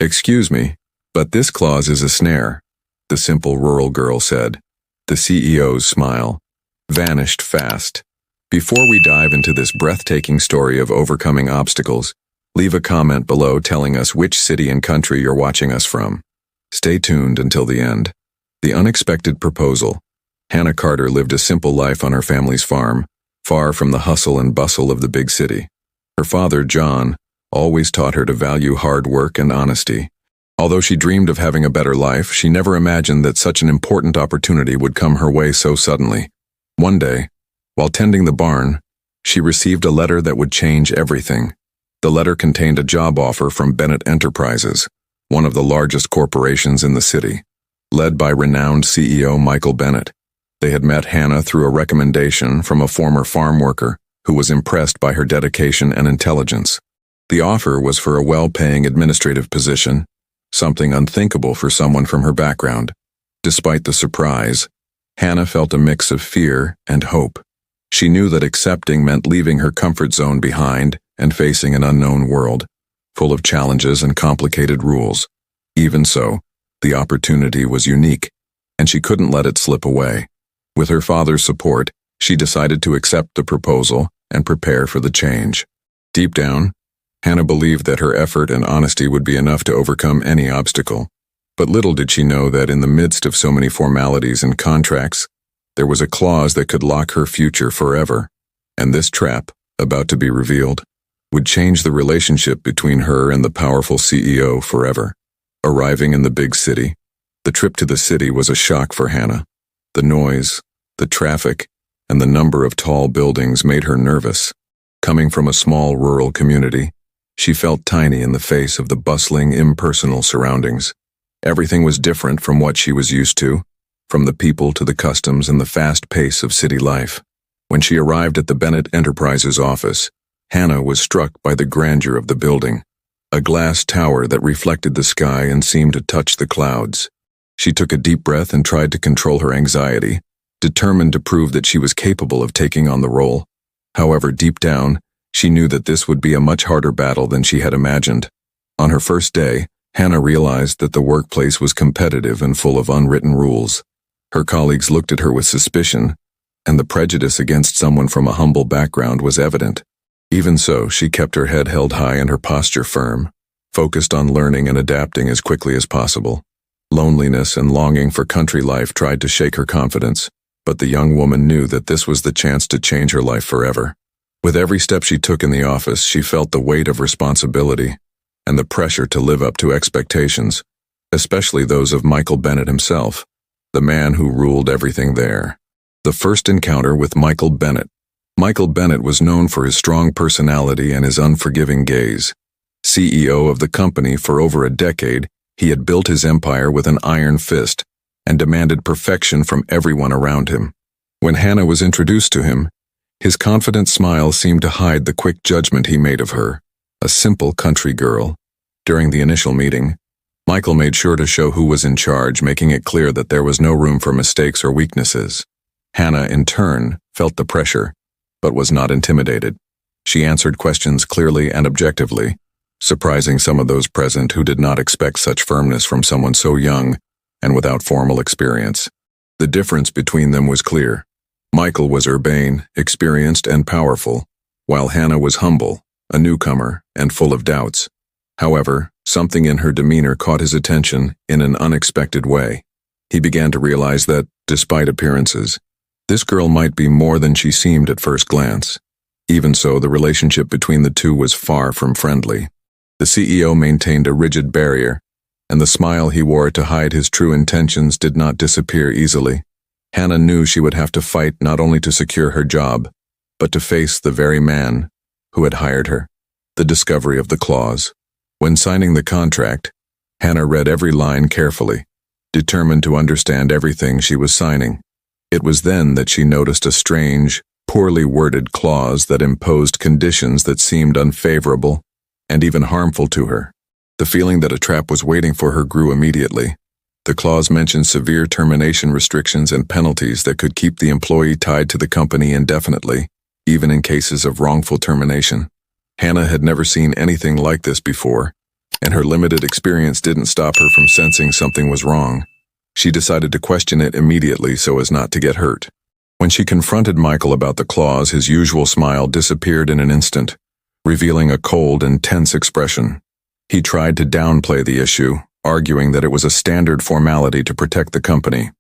"Excuse me, but this clause is a snare," the simple rural girl said. The CEO's smile vanished fast. Before we dive into this breathtaking story of overcoming obstacles, leave a comment below telling us which city and country you're watching us from. Stay tuned until the end. The unexpected proposal. Hannah Carter lived a simple life on her family's farm, far from the hustle and bustle of the big city. Her father, John, always taught her to value hard work and honesty. Although she dreamed of having a better life, she never imagined that such an important opportunity would come her way so suddenly. One day, while tending the barn, she received a letter that would change everything. The letter contained a job offer from Bennett Enterprises, one of the largest corporations in the city, led by renowned CEO Michael Bennett. They had met Hannah through a recommendation from a former farm worker who was impressed by her dedication and intelligence. The offer was for a well-paying administrative position, something unthinkable for someone from her background. Despite the surprise, Hannah felt a mix of fear and hope. She knew that accepting meant leaving her comfort zone behind and facing an unknown world, full of challenges and complicated rules. Even so, the opportunity was unique, and she couldn't let it slip away. With her father's support, she decided to accept the proposal and prepare for the change. Deep down, Hannah believed that her effort and honesty would be enough to overcome any obstacle. But little did she know that in the midst of so many formalities and contracts, there was a clause that could lock her future forever. And this trap, about to be revealed, would change the relationship between her and the powerful CEO forever. Arriving in the big city, the trip to the city was a shock for Hannah. The noise, the traffic, and the number of tall buildings made her nervous. Coming from a small rural community, she felt tiny in the face of the bustling, impersonal surroundings. Everything was different from what she was used to, from the people to the customs and the fast pace of city life. When she arrived at the Bennett Enterprises office, Hannah was struck by the grandeur of the building, a glass tower that reflected the sky and seemed to touch the clouds. She took a deep breath and tried to control her anxiety, determined to prove that she was capable of taking on the role. However, deep down, she knew that this would be a much harder battle than she had imagined. On her first day, Hannah realized that the workplace was competitive and full of unwritten rules. Her colleagues looked at her with suspicion, and the prejudice against someone from a humble background was evident. Even so, she kept her head held high and her posture firm, focused on learning and adapting as quickly as possible. Loneliness and longing for country life tried to shake her confidence, but the young woman knew that this was the chance to change her life forever. With every step she took in the office, she felt the weight of responsibility and the pressure to live up to expectations, especially those of Michael Bennett himself, the man who ruled everything there. The first encounter with Michael Bennett. Michael Bennett was known for his strong personality and his unforgiving gaze. CEO of the company for over a decade, he had built his empire with an iron fist and demanded perfection from everyone around him. When Hannah was introduced to him, his confident smile seemed to hide the quick judgment he made of her, a simple country girl. During the initial meeting, Michael made sure to show who was in charge, making it clear that there was no room for mistakes or weaknesses. Hannah, in turn, felt the pressure, but was not intimidated. She answered questions clearly and objectively, surprising some of those present who did not expect such firmness from someone so young and without formal experience. The difference between them was clear. Michael was urbane, experienced, and powerful, while Hannah was humble, a newcomer, and full of doubts. However, something in her demeanor caught his attention in an unexpected way. He began to realize that, despite appearances, this girl might be more than she seemed at first glance. Even so, the relationship between the two was far from friendly. The CEO maintained a rigid barrier, and the smile he wore to hide his true intentions did not disappear easily. Hannah knew she would have to fight not only to secure her job, but to face the very man who had hired her. The discovery of the clause. When signing the contract, Hannah read every line carefully, determined to understand everything she was signing. It was then that she noticed a strange, poorly worded clause that imposed conditions that seemed unfavorable and even harmful to her. The feeling that a trap was waiting for her grew immediately. The clause mentioned severe termination restrictions and penalties that could keep the employee tied to the company indefinitely, even in cases of wrongful termination. Hannah had never seen anything like this before, and her limited experience didn't stop her from sensing something was wrong. She decided to question it immediately so as not to get hurt. When she confronted Michael about the clause, his usual smile disappeared in an instant, revealing a cold and tense expression. He tried to downplay the issue, arguing that it was a standard formality to protect the company.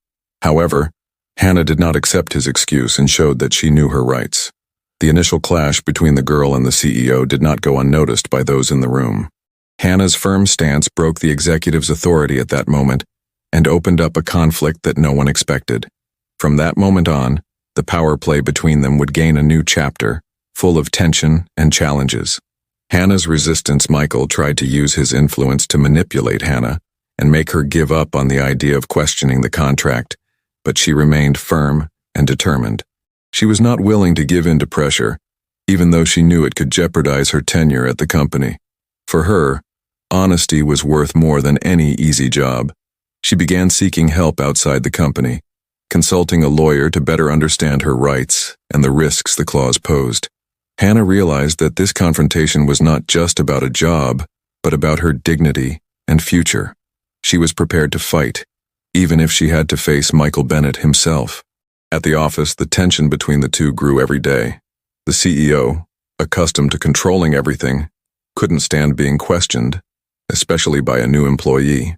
However, Hannah did not accept his excuse and showed that she knew her rights. The initial clash between the girl and the CEO did not go unnoticed by those in the room. Hannah's firm stance broke the executive's authority at that moment and opened up a conflict that no one expected. From that moment on, the power play between them would gain a new chapter, full of tension and challenges. Hannah's resistance. Michael tried to use his influence to manipulate Hannah and make her give up on the idea of questioning the contract, but she remained firm and determined. She was not willing to give in to pressure, even though she knew it could jeopardize her tenure at the company. For her, honesty was worth more than any easy job. She began seeking help outside the company, consulting a lawyer to better understand her rights and the risks the clause posed. Hannah realized that this confrontation was not just about a job, but about her dignity and future. She was prepared to fight, even if she had to face Michael Bennett himself. At the office, the tension between the two grew every day. The CEO, accustomed to controlling everything, couldn't stand being questioned, especially by a new employee.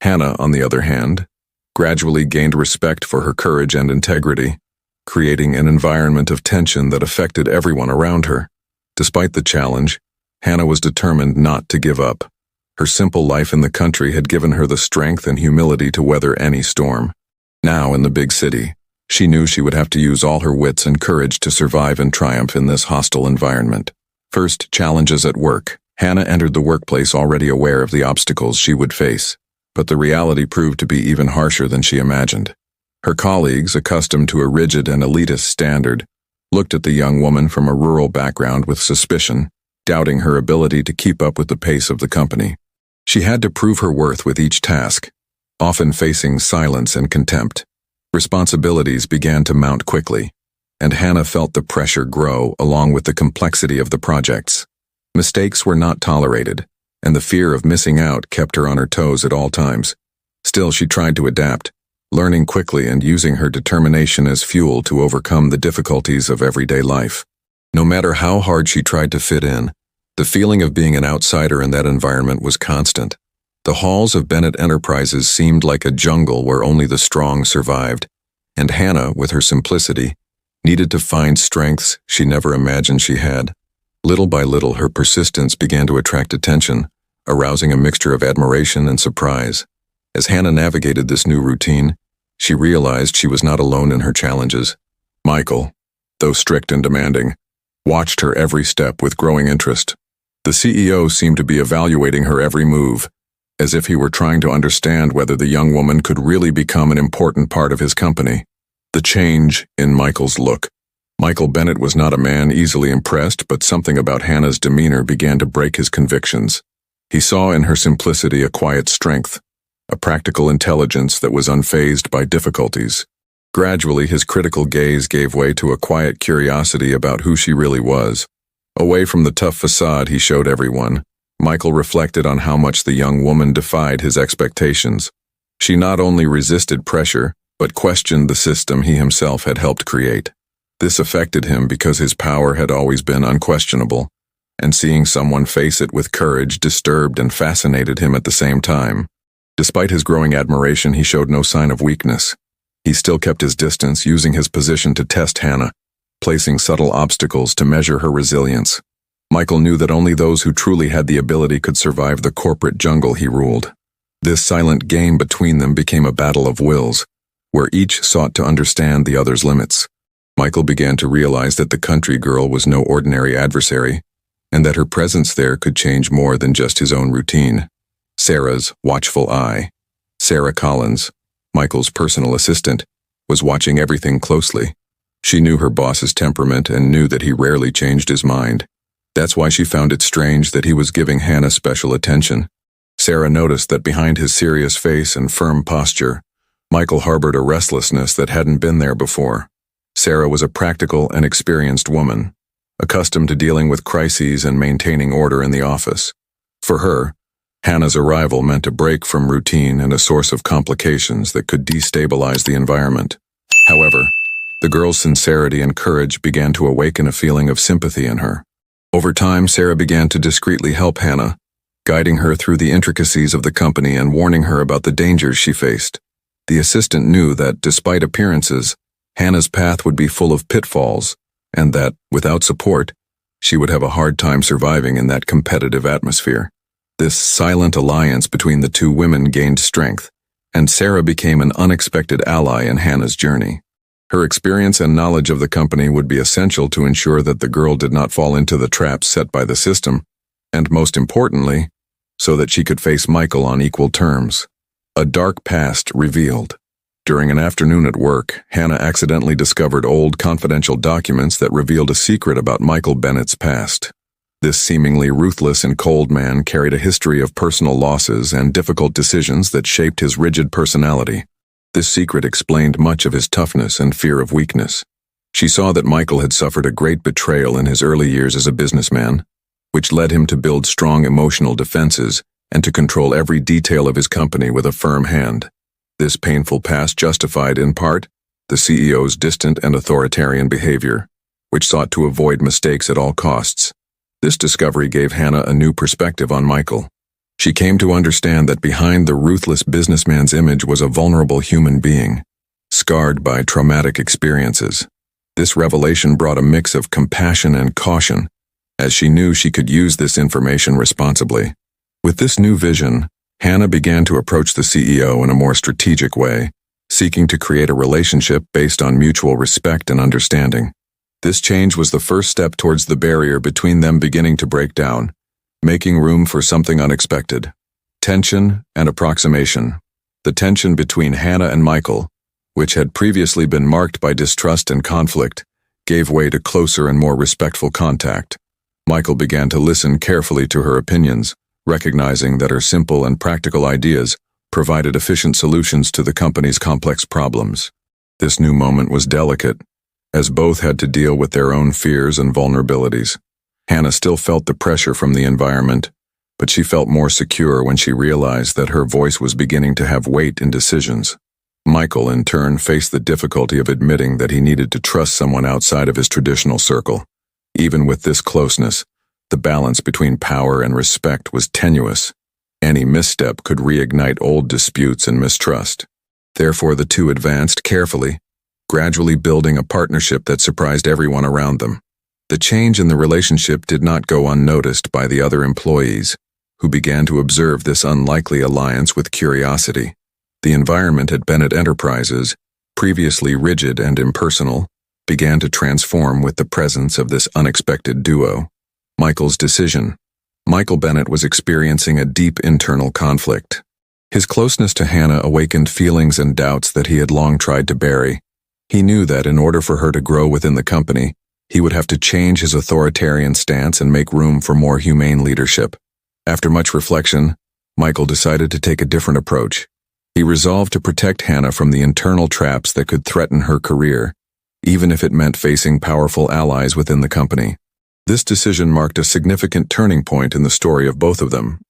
Hannah, on the other hand, gradually gained respect for her courage and integrity, creating an environment of tension that affected everyone around her. Despite the challenge, Hannah was determined not to give up. Her simple life in the country had given her the strength and humility to weather any storm. Now, in the big city, she knew she would have to use all her wits and courage to survive and triumph in this hostile environment. First, challenges at work. Hannah entered the workplace already aware of the obstacles she would face, but the reality proved to be even harsher than she imagined. Her colleagues, accustomed to a rigid and elitist standard, looked at the young woman from a rural background with suspicion, doubting her ability to keep up with the pace of the company. She had to prove her worth with each task, often facing silence and contempt. Responsibilities began to mount quickly, and Hannah felt the pressure grow along with the complexity of the projects. Mistakes were not tolerated, and the fear of missing out kept her on her toes at all times. Still, she tried to adapt, learning quickly and using her determination as fuel to overcome the difficulties of everyday life. No matter how hard she tried to fit in, the feeling of being an outsider in that environment was constant. The halls of Bennett Enterprises seemed like a jungle where only the strong survived, and Hannah, with her simplicity, needed to find strengths she never imagined she had. Little by little, her persistence began to attract attention, arousing a mixture of admiration and surprise. As Hannah navigated this new routine, she realized she was not alone in her challenges. Michael, though strict and demanding, watched her every step with growing interest. The CEO seemed to be evaluating her every move, as if he were trying to understand whether the young woman could really become an important part of his company. The change in Michael's look. Michael Bennett was not a man easily impressed, but something about Hannah's demeanor began to break his convictions. He saw in her simplicity a quiet strength, a practical intelligence that was unfazed by difficulties. Gradually, his critical gaze gave way to a quiet curiosity about who she really was. Away from the tough facade he showed everyone, Michael reflected on how much the young woman defied his expectations. She not only resisted pressure, but questioned the system he himself had helped create. This affected him because his power had always been unquestionable, and seeing someone face it with courage disturbed and fascinated him at the same time. Despite his growing admiration, he showed no sign of weakness. He still kept his distance, using his position to test Hannah, placing subtle obstacles to measure her resilience. Michael knew that only those who truly had the ability could survive the corporate jungle he ruled. This silent game between them became a battle of wills, where each sought to understand the other's limits. Michael began to realize that the country girl was no ordinary adversary, and that her presence there could change more than just his own routine. Sarah's watchful eye. Sarah Collins, Michael's personal assistant, was watching everything closely. She knew her boss's temperament and knew that he rarely changed his mind. That's why she found it strange that he was giving Hannah special attention. Sarah noticed that behind his serious face and firm posture, Michael harbored a restlessness that hadn't been there before. Sarah was a practical and experienced woman, accustomed to dealing with crises and maintaining order in the office. For her, Hannah's arrival meant a break from routine and a source of complications that could destabilize the environment. However, the girl's sincerity and courage began to awaken a feeling of sympathy in her. Over time, Sarah began to discreetly help Hannah, guiding her through the intricacies of the company and warning her about the dangers she faced. The assistant knew that, despite appearances, Hannah's path would be full of pitfalls, and that, without support, she would have a hard time surviving in that competitive atmosphere. This silent alliance between the two women gained strength, and Sarah became an unexpected ally in Hannah's journey. Her experience and knowledge of the company would be essential to ensure that the girl did not fall into the traps set by the system, and most importantly, so that she could face Michael on equal terms. A dark past revealed. During an afternoon at work, Hannah accidentally discovered old confidential documents that revealed a secret about Michael Bennett's past. This seemingly ruthless and cold man carried a history of personal losses and difficult decisions that shaped his rigid personality. This secret explained much of his toughness and fear of weakness. She saw that Michael had suffered a great betrayal in his early years as a businessman, which led him to build strong emotional defenses and to control every detail of his company with a firm hand. This painful past justified, in part, the CEO's distant and authoritarian behavior, which sought to avoid mistakes at all costs. This discovery gave Hannah a new perspective on Michael. She came to understand that behind the ruthless businessman's image was a vulnerable human being, scarred by traumatic experiences. This revelation brought a mix of compassion and caution, as she knew she could use this information responsibly. With this new vision, Hannah began to approach the CEO in a more strategic way, seeking to create a relationship based on mutual respect and understanding. This change was the first step towards the barrier between them beginning to break down, making room for something unexpected. Tension and approximation. The tension between Hannah and Michael, which had previously been marked by distrust and conflict, gave way to closer and more respectful contact. Michael began to listen carefully to her opinions, recognizing that her simple and practical ideas provided efficient solutions to the company's complex problems. This new moment was delicate, as both had to deal with their own fears and vulnerabilities. Hannah still felt the pressure from the environment, but she felt more secure when she realized that her voice was beginning to have weight in decisions. Michael, in turn, faced the difficulty of admitting that he needed to trust someone outside of his traditional circle. Even with this closeness, the balance between power and respect was tenuous. Any misstep could reignite old disputes and mistrust. Therefore, the two advanced carefully, gradually building a partnership that surprised everyone around them. The change in the relationship did not go unnoticed by the other employees, who began to observe this unlikely alliance with curiosity. The environment at Bennett Enterprises, previously rigid and impersonal, began to transform with the presence of this unexpected duo. Michael's decision. Michael Bennett was experiencing a deep internal conflict. His closeness to Hannah awakened feelings and doubts that he had long tried to bury. He knew that in order for her to grow within the company, he would have to change his authoritarian stance and make room for more humane leadership. After much reflection, Michael decided to take a different approach. He resolved to protect Hannah from the internal traps that could threaten her career, even if it meant facing powerful allies within the company. This decision marked a significant turning point in the story of both of them.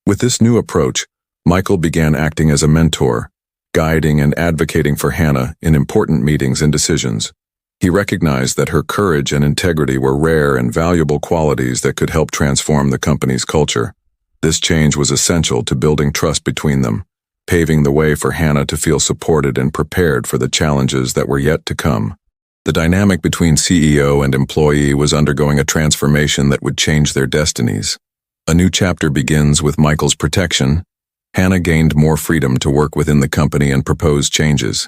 With this new approach, Michael began acting as a mentor, guiding and advocating for Hannah in important meetings and decisions. He recognized that her courage and integrity were rare and valuable qualities that could help transform the company's culture. This change was essential to building trust between them, paving the way for Hannah to feel supported and prepared for the challenges that were yet to come. The dynamic between CEO and employee was undergoing a transformation that would change their destinies. A new chapter begins with Michael's protection. Hannah gained more freedom to work within the company and propose changes.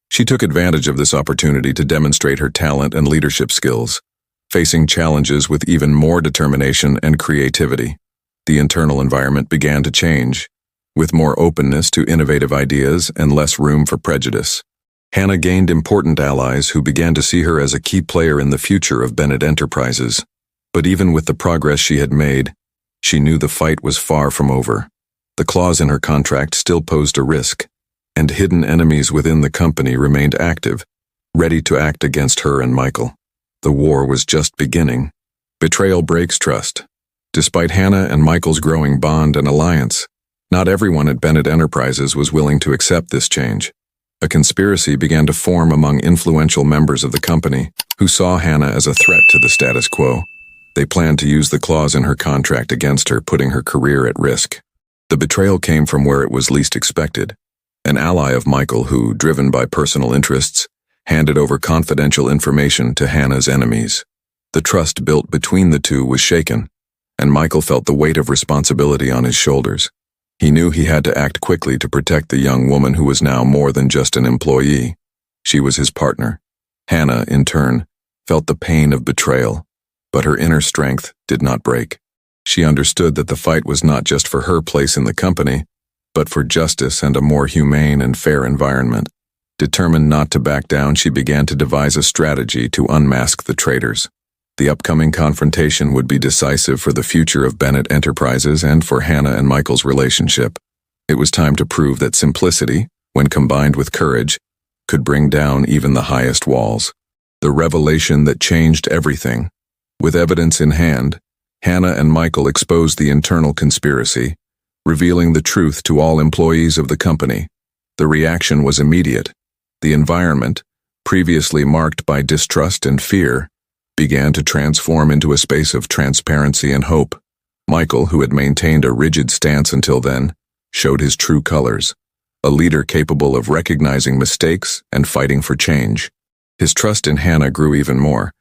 She took advantage of this opportunity to demonstrate her talent and leadership skills, facing challenges with even more determination and creativity. The internal environment began to change, with more openness to innovative ideas and less room for prejudice. Hannah gained important allies who began to see her as a key player in the future of Bennett Enterprises. But even with the progress she had made, she knew the fight was far from over. The clause in her contract still posed a risk, and hidden enemies within the company remained active, ready to act against her and Michael. The war was just beginning. Betrayal breaks trust. Despite Hannah and Michael's growing bond and alliance, Not everyone at Bennett Enterprises was willing to accept this change. A conspiracy began to form among influential members of the company who saw Hannah as a threat to the status quo. They planned to use the clause in her contract against her, putting her career at risk. The betrayal came from where it was least expected. An ally of Michael who, driven by personal interests, handed over confidential information to Hannah's enemies. The trust built between the two was shaken, and Michael felt the weight of responsibility on his shoulders. He knew he had to act quickly to protect the young woman who was now more than just an employee. She was his partner. Hannah, in turn, felt the pain of betrayal, but her inner strength did not break. She understood that the fight was not just for her place in the company, but for justice and a more humane and fair environment. Determined not to back down, she began to devise a strategy to unmask the traitors. The upcoming confrontation would be decisive for the future of Bennett Enterprises and for Hannah and Michael's relationship. It was time to prove that simplicity, when combined with courage, could bring down even the highest walls. The revelation that changed everything. With evidence in hand, Hannah and Michael exposed the internal conspiracy, revealing the truth to all employees of the company. The reaction was immediate. The environment, previously marked by distrust and fear, began to transform into a space of transparency and hope. Michael, who had maintained a rigid stance until then, showed his true colors, a leader capable of recognizing mistakes and fighting for change. His trust in Hannah grew even more,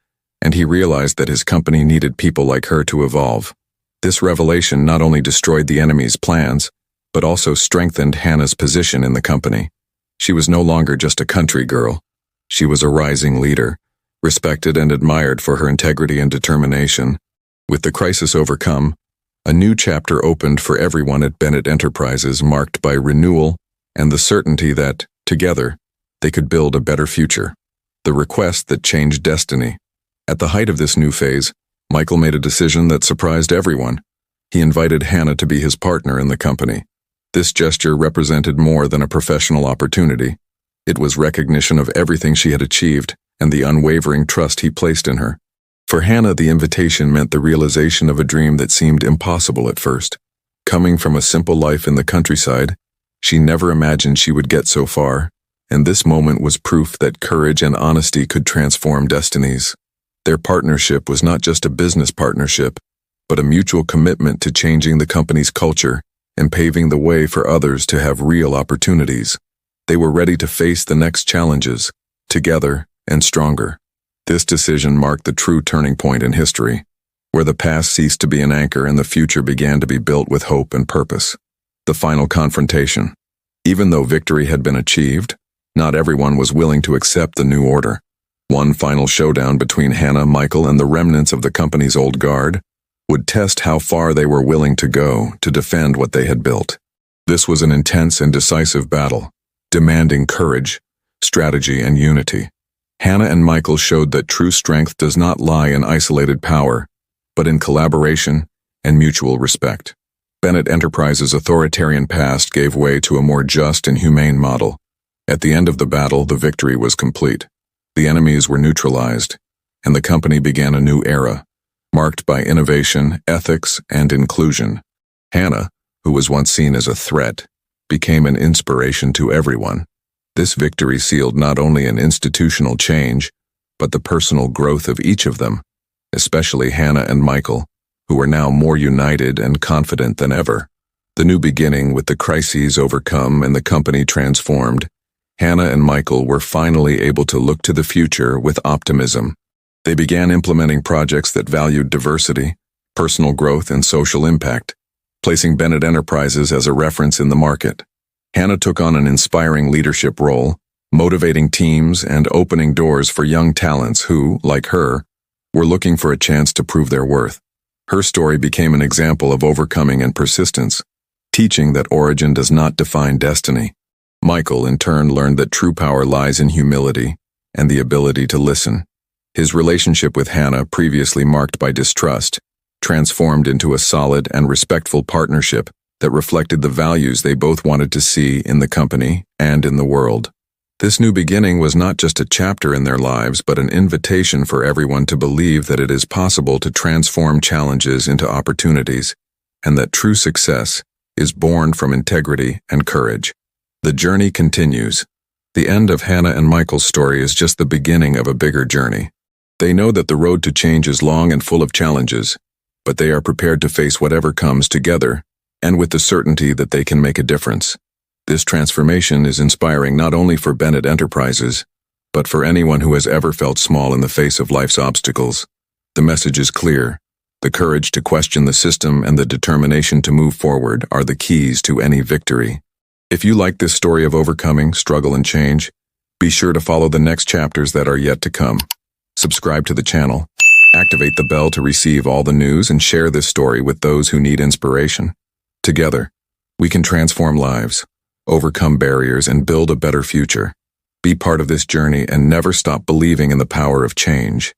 and he realized that his company needed people like her to evolve. This revelation not only destroyed the enemy's plans, but also strengthened Hannah's position in the company. She was no longer just a country girl. She was a rising leader, respected and admired for her integrity and determination. With the crisis overcome, a new chapter opened for everyone at Bennett Enterprises, marked by renewal and the certainty that, together, they could build a better future. The request that changed destiny. At the height of this new phase, Michael made a decision that surprised everyone. He invited Hannah to be his partner in the company. This gesture represented more than a professional opportunity. It was recognition of everything she had achieved and the unwavering trust he placed in her. For Hannah, the invitation meant the realization of a dream that seemed impossible at first. Coming from a simple life in the countryside, she never imagined she would get so far, and this moment was proof that courage and honesty could transform destinies. Their partnership was not just a business partnership, but a mutual commitment to changing the company's culture and paving the way for others to have real opportunities. They were ready to face the next challenges, together and stronger. This decision marked the true turning point in history, where the past ceased to be an anchor and the future began to be built with hope and purpose. The final confrontation. Even though victory had been achieved, not everyone was willing to accept the new order. One final showdown between Hannah, Michael, and the remnants of the company's old guard would test how far they were willing to go to defend what they had built. This was an intense and decisive battle, demanding courage, strategy, and unity. Hannah and Michael showed that true strength does not lie in isolated power, but in collaboration and mutual respect. Bennett Enterprises' authoritarian past gave way to a more just and humane model. At the end of the battle, the victory was complete. The enemies were neutralized, and the company began a new era, marked by innovation, ethics, and inclusion. Hannah, who was once seen as a threat, became an inspiration to everyone. This victory sealed not only an institutional change, but the personal growth of each of them, especially Hannah and Michael, who were now more united and confident than ever. The new beginning, with the crises overcome and the company transformed, Hannah and Michael were finally able to look to the future with optimism. They began implementing projects that valued diversity, personal growth, and social impact, placing Bennett Enterprises as a reference in the market. Hannah took on an inspiring leadership role, motivating teams and opening doors for young talents who, like her, were looking for a chance to prove their worth. Her story became an example of overcoming and persistence, teaching that origin does not define destiny. Michael, in turn, learned that true power lies in humility and the ability to listen. His relationship with Hannah, previously marked by distrust, transformed into a solid and respectful partnership that reflected the values they both wanted to see in the company and in the world. This new beginning was not just a chapter in their lives, but an invitation for everyone to believe that it is possible to transform challenges into opportunities, and that true success is born from integrity and courage. The journey continues. The end of Hannah and Michael's story is just the beginning of a bigger journey. They know that the road to change is long and full of challenges, but they are prepared to face whatever comes together, and with the certainty that they can make a difference. This transformation is inspiring not only for Bennett Enterprises, but for anyone who has ever felt small in the face of life's obstacles. The message is clear. The courage to question the system and the determination to move forward are the keys to any victory. If you like this story of overcoming, struggle, and change, be sure to follow the next chapters that are yet to come. Subscribe to the channel, activate the bell to receive all the news, and share this story with those who need inspiration. Together, we can transform lives, overcome barriers, and build a better future. Be part of this journey and never stop believing in the power of change.